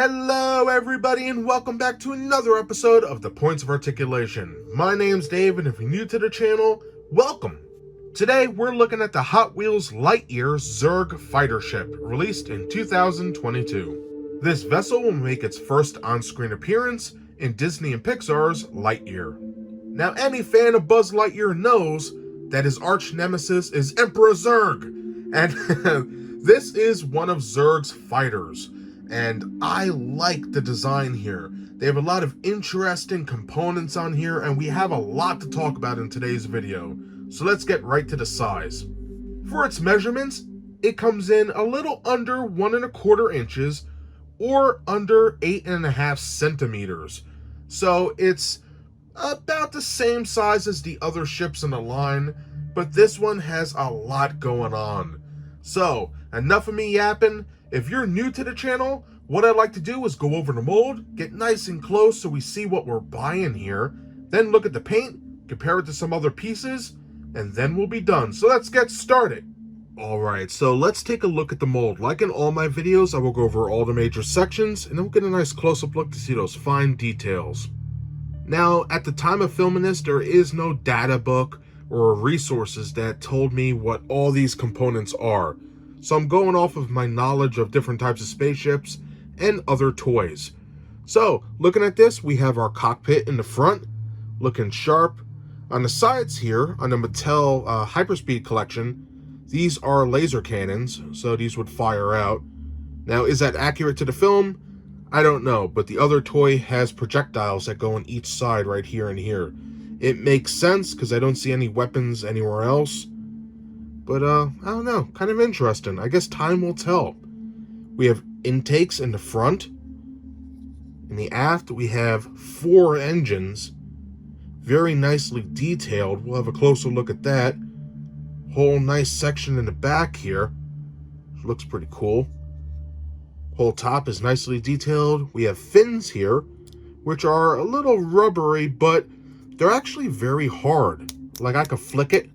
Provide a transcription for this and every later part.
Hello everybody and welcome back to another episode of The Points of Articulation. My name's Dave and if you're new to the channel, welcome. Today we're looking at the Hot Wheels Lightyear Zurg fighter ship, released in 2022. This vessel will make its first on-screen appearance in Disney and Pixar's Lightyear. Now any fan of Buzz Lightyear knows that his arch nemesis is Emperor Zurg, and this is one of Zurg's fighters. And I like the design here. They have a lot of interesting components on here, and we have a lot to talk about in today's video. So let's get right to the size. For its measurements, it comes in a little under 1¼ inches or under 8.5 centimeters. So it's about the same size as the other ships in the line, but this one has a lot going on. So enough of me yapping. If you're new to the channel, what I like to do is go over the mold, get nice and close so we see what we're buying here, then look at the paint, compare it to some other pieces, and then we'll be done. So let's get started. Alright, so let's take a look at the mold. Like in all my videos, I will go over all the major sections, and then we'll get a nice close-up look to see those fine details. Now, at the time of filming this, there is no data book or resources that told me what all these components are. So I'm going off of my knowledge of different types of spaceships and other toys. So looking at this, we have our cockpit in the front, looking sharp. On the sides here, on the Mattel Hyperspeed collection, these are laser cannons, so these would fire out. Now, is that accurate to the film? I don't know, but the other toy has projectiles that go on each side right here and here. It makes sense because I don't see any weapons anywhere else. But, I don't know, kind of interesting. I guess time will tell. We have intakes in the front. In the aft, we have 4 engines. Very nicely detailed. We'll have a closer look at that. Whole nice section in the back here. Looks pretty cool. Whole top is nicely detailed. We have fins here, which are a little rubbery, but they're actually very hard. Like I could flick it.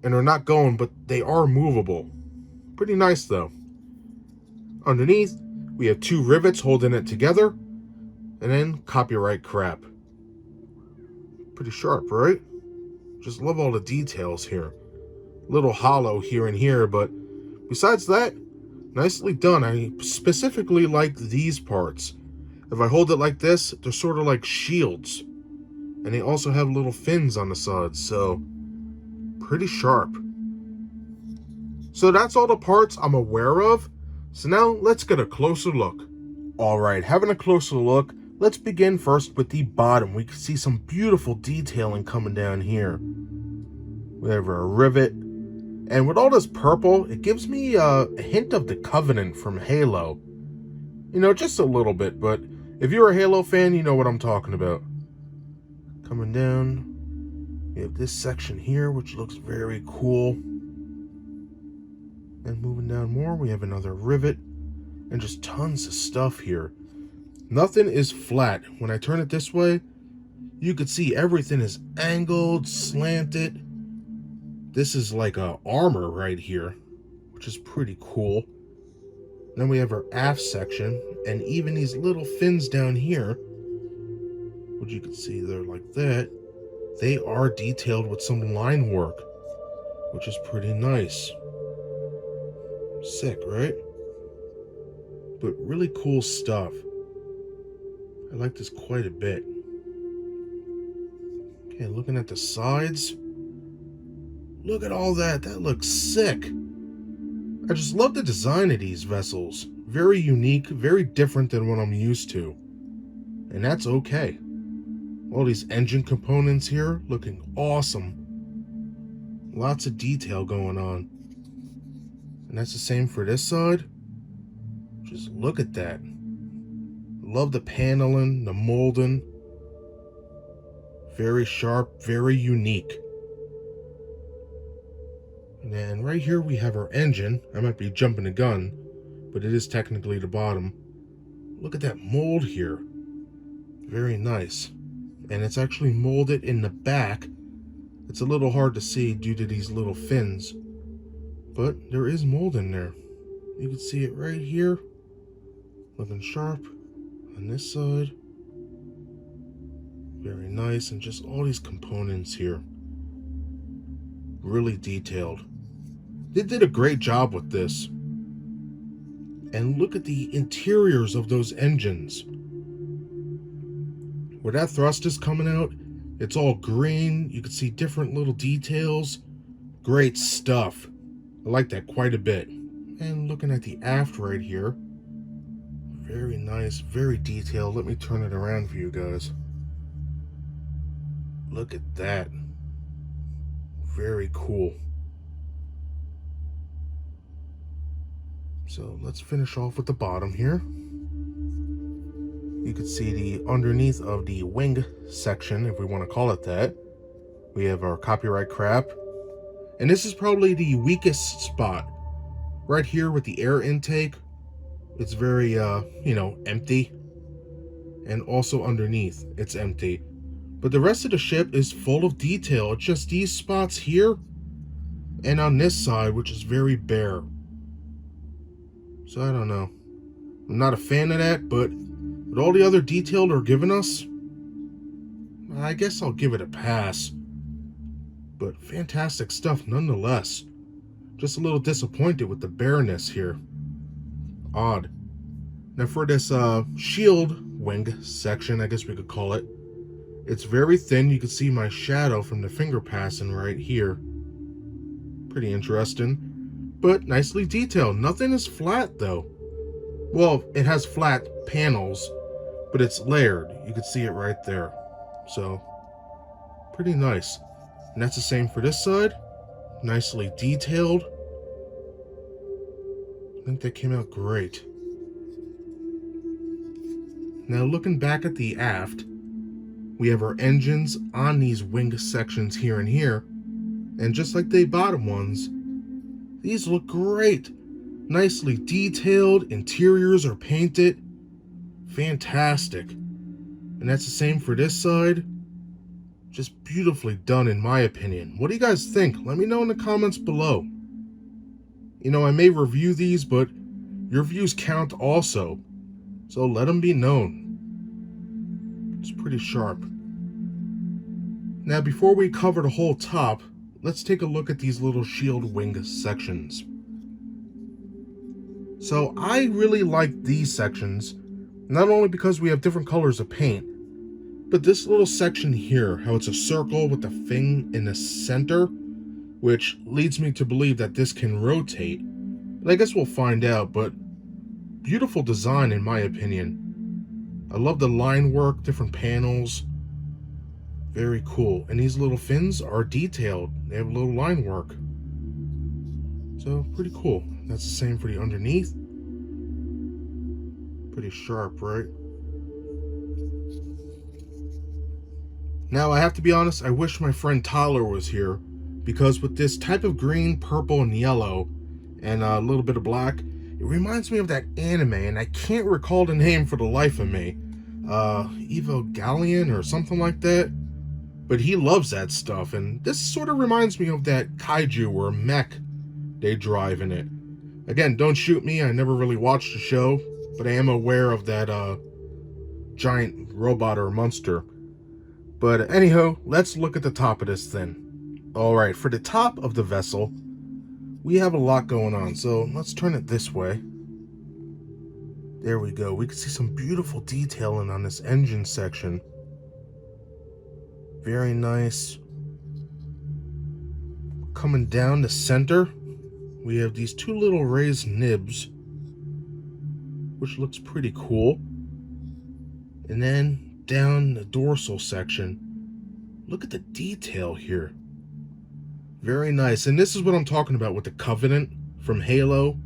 And they're not going, but they are movable. Pretty nice, though. Underneath, we have 2 rivets holding it together. And then copyright crap. Pretty sharp, right? Just love all the details here. Little hollow here and here, but besides that, nicely done. I specifically like these parts. If I hold it like this, they're sort of like shields. And they also have little fins on the sides, so pretty sharp. So that's all the parts I'm aware of. So now let's get a closer look. Alright, having a closer look, let's begin first with the bottom. We can see some beautiful detailing coming down here. We have a rivet. And with all this purple, it gives me a hint of the Covenant from Halo. You know, just a little bit, but if you're a Halo fan, you know what I'm talking about. Coming down. We have this section here, which looks very cool. And moving down more, we have another rivet. And just tons of stuff here. Nothing is flat. When I turn it this way, you could see everything is angled, slanted. This is like a armor right here, which is pretty cool. Then we have our aft section, and even these little fins down here, which you can see they're like that. They are detailed with some line work, which is pretty nice. Sick, right? But really cool stuff. I like this quite a bit. Okay, looking at the sides. Look at all that. That looks sick. I just love the design of these vessels. Very unique, very different than what I'm used to. And that's okay. All these engine components here looking awesome. Lots of detail going on. And that's the same for this side. Just look at that. Love the paneling, the molding. Very sharp, very unique. And then right here we have our engine. I might be jumping the gun, but it is technically the bottom. Look at that mold here. Very nice. And it's actually molded in the back. It's a little hard to see due to these little fins, but there is mold in there. You can see it right here, looking sharp. On this side, very nice, and just all these components here, really detailed. They did a great job with this. And look at the interiors of those engines. Where that thrust is coming out, it's all green. You can see different little details. Great stuff. I like that quite a bit. And looking at the aft right here, very nice, very detailed. Let me turn it around for you guys. Look at that. Very cool. So let's finish off with the bottom here. You can see the underneath of the wing section, if we want to call it that. We have our copyright crap. And this is probably the weakest spot. Right here with the air intake. It's very, empty. And also underneath, it's empty. But the rest of the ship is full of detail. It's just these spots here and on this side, which is very bare. So I don't know. I'm not a fan of that, but with all the other detail they're giving us, I guess I'll give it a pass. But fantastic stuff nonetheless. Just a little disappointed with the bareness here. Odd. Now for this shield wing section, I guess we could call it, it's very thin. You can see my shadow from the finger passing right here. Pretty interesting. But nicely detailed. Nothing is flat though. Well, it has flat panels, but it's layered. You can see it right there. So, pretty nice. And that's the same for this side. Nicely detailed. I think that came out great. Now looking back at the aft, we have our engines on these wing sections here and here. And just like the bottom ones, these look great. Nicely detailed, interiors are painted. Fantastic. And that's the same for this side. Just beautifully done in my opinion. What do you guys think? Let me know in the comments below. You know, I may review these, but your views count also. So let them be known. It's pretty sharp. Now before we cover the whole top, let's take a look at these little shield wing sections. So I really like these sections, not only because we have different colors of paint, but this little section here, how it's a circle with the thing in the center, which leads me to believe that this can rotate. And I guess we'll find out, but beautiful design in my opinion. I love the line work, different panels. Very cool. And these little fins are detailed. They have a little line work. So, pretty cool. That's the same for the underneath. Pretty sharp, right? Now, I have to be honest, I wish my friend Tyler was here, because with this type of green, purple, and yellow, and a little bit of black, it reminds me of that anime, and I can't recall the name for the life of me. Evangelion or something like that. But he loves that stuff, and this sort of reminds me of that kaiju or mech they drive in it. Again, don't shoot me, I never really watched the show, but I am aware of that giant robot or monster. But anyhow, let's look at the top of this thing. Alright, for the top of the vessel, we have a lot going on, so let's turn it this way. There we go. We can see some beautiful detailing on this engine section. Very nice. Coming down the center, we have these two little raised nibs, which looks pretty cool. And then down the dorsal section, look at the detail here. Very nice. And this is what I'm talking about with the Covenant from Halo.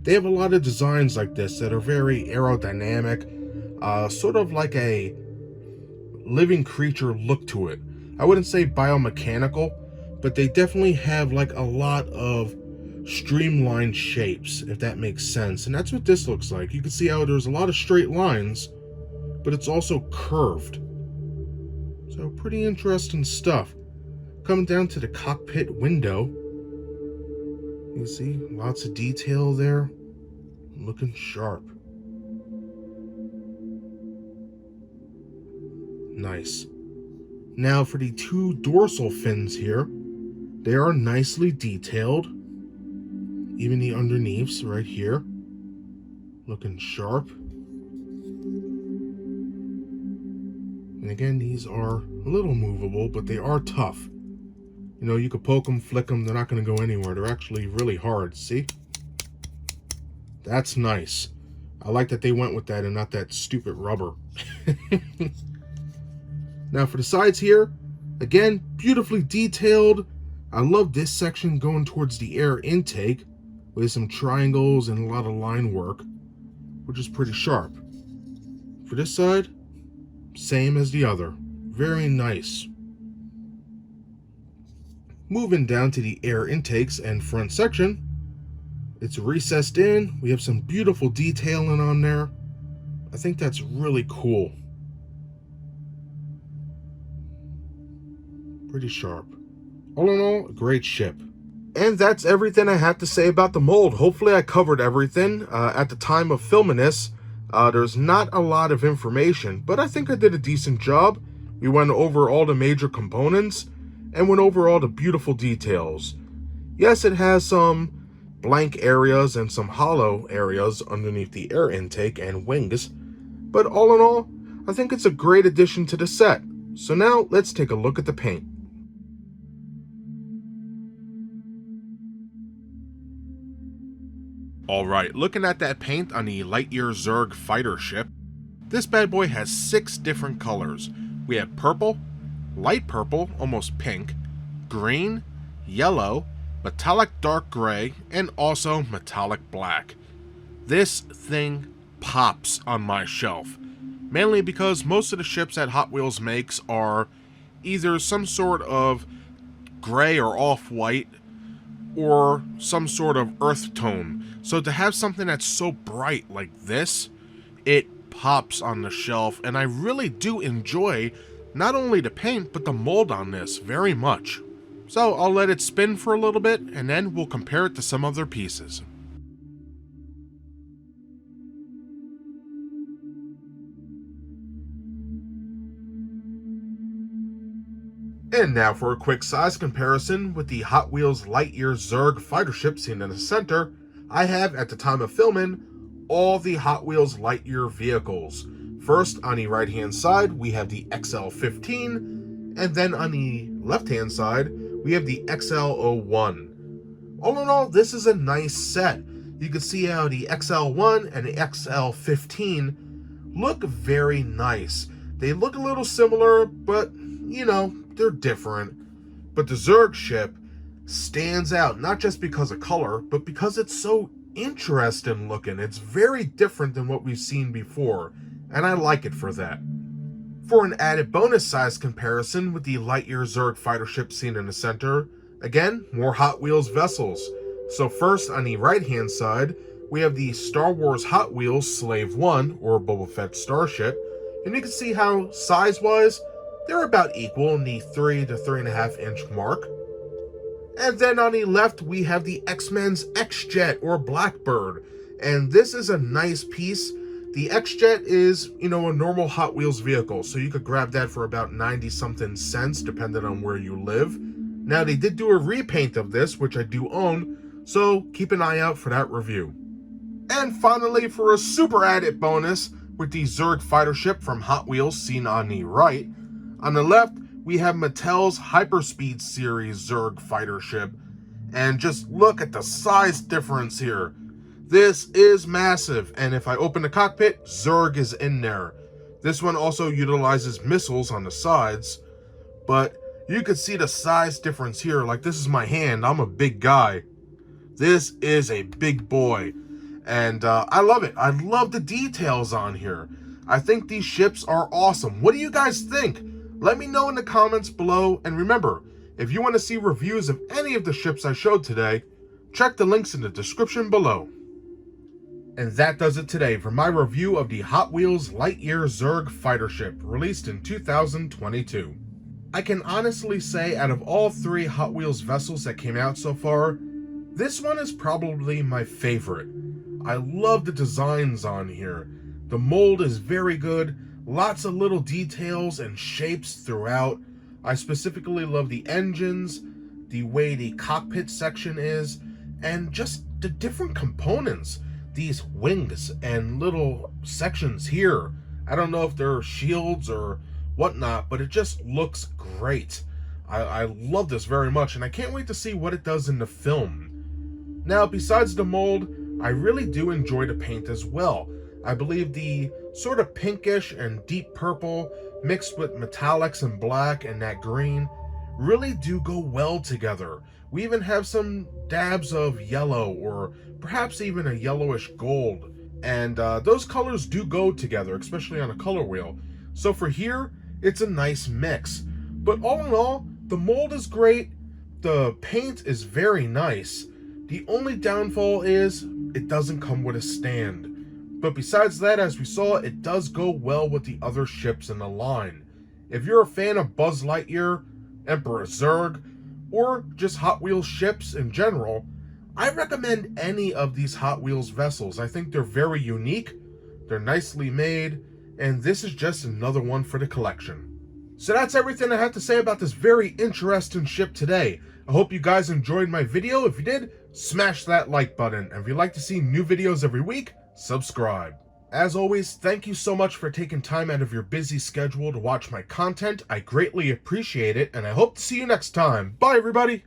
They have a lot of designs like this that are very aerodynamic, sort of like a living creature look to it. I wouldn't say biomechanical, but they definitely have like a lot of streamlined shapes, if that makes sense. And that's what this looks like. You can see how there's a lot of straight lines, but it's also curved. So pretty interesting stuff. Coming down to the cockpit window, you see lots of detail there, looking sharp. Nice. Now for the two dorsal fins here, they are nicely detailed. Even the underneaths right here, looking sharp. And again, these are a little movable, but they are tough. You know, you could poke them, flick them, they're not going to go anywhere. They're actually really hard, see? That's nice. I like that they went with that and not that stupid rubber. Now for the sides here, again, beautifully detailed. I love this section going towards the air intake with some triangles and a lot of line work, which is pretty sharp. For this side, same as the other. Very nice. Moving down to the air intakes and front section, it's recessed in. We have some beautiful detailing on there. I think that's really cool. Pretty sharp. All in all, a great ship. And that's everything I have to say about the mold. Hopefully I covered everything. At the time of filming this, there's not a lot of information, but I think I did a decent job. We went over all the major components and went over all the beautiful details. Yes, it has some blank areas and some hollow areas underneath the air intake and wings, but all in all, I think it's a great addition to the set. So now let's take a look at the paint. Alright, looking at that paint on the Lightyear Zurg fighter ship, this bad boy has 6 different colors. We have purple, light purple, almost pink, green, yellow, metallic dark gray, and also metallic black. This thing pops on my shelf, mainly because most of the ships that Hot Wheels makes are either some sort of gray or off-white, or some sort of earth tone. So to have something that's so bright like this, it pops on the shelf, and I really do enjoy not only the paint, but the mold on this very much. So I'll let it spin for a little bit, and then we'll compare it to some other pieces. And now for a quick size comparison with the Hot Wheels Lightyear Zurg fighter ship seen in the center. I have, at the time of filming, all the Hot Wheels Lightyear vehicles. First, on the right hand side, we have the XL15, and then on the left hand side, we have the XL01. All in all, this is a nice set. You can see how the XL1 and the XL15 look very nice. They look a little similar, but, you know, they're different. But the Zurg ship stands out, not just because of color, but because it's so interesting looking. It's very different than what we've seen before, and I like it for that. For an added bonus size comparison with the Lightyear Zurg fighter ship seen in the center, again, more Hot Wheels vessels. So first, on the right hand side, we have the Star Wars Hot Wheels Slave 1, or Boba Fett starship, and you can see how, size-wise, they're about equal in the 3 to 3.5 inch mark. And then on the left, we have the X-Men's X-Jet, or Blackbird. And this is a nice piece. The X-Jet is, you know, a normal Hot Wheels vehicle, so you could grab that for about 90-something cents, depending on where you live. Now, they did do a repaint of this, which I do own, so keep an eye out for that review. And finally, for a super added bonus, with the Zurg fighter ship from Hot Wheels seen on the right, on the left, we have Mattel's Hyperspeed series Zurg fighter ship. And just look at the size difference here. This is massive, and if I open the cockpit, Zurg is in there. This one also utilizes missiles on the sides, but you can see the size difference here. Like, this is my hand. I'm a big guy. This is a big boy, and I love it. I love the details on here. I think these ships are awesome. What do you guys think? Let me know in the comments below, and remember, if you want to see reviews of any of the ships I showed today, check the links in the description below. And that does it today for my review of the Hot Wheels Lightyear Zurg fighter ship, released in 2022. I can honestly say, out of all 3 Hot Wheels vessels that came out so far, this one is probably my favorite. I love the designs on here. The mold is very good. Lots of little details and shapes throughout. I specifically love the engines, the way the cockpit section is, and just the different components. These wings and little sections here. I don't know if they're shields or whatnot, but it just looks great. I love this very much, and I can't wait to see what it does in the film. Now, besides the mold, I really do enjoy the paint as well. I believe the sort of pinkish and deep purple mixed with metallics and black and that green really do go well together. We even have some dabs of yellow or perhaps even a yellowish gold. And those colors do go together, especially on a color wheel. So for here, it's a nice mix. But all in all, the mold is great. The paint is very nice. The only downfall is it doesn't come with a stand. But besides that, as we saw, it does go well with the other ships in the line. If you're a fan of Buzz Lightyear, Emperor Zurg, or just Hot Wheels ships in general, I recommend any of these Hot Wheels vessels. I think they're very unique, they're nicely made, and this is just another one for the collection. So that's everything I have to say about this very interesting ship today. I hope you guys enjoyed my video. If you did, smash that like button. And if you'd like to see new videos every week, subscribe. As always, thank you so much for taking time out of your busy schedule to watch my content. I greatly appreciate it, and I hope to see you next time. Bye, everybody!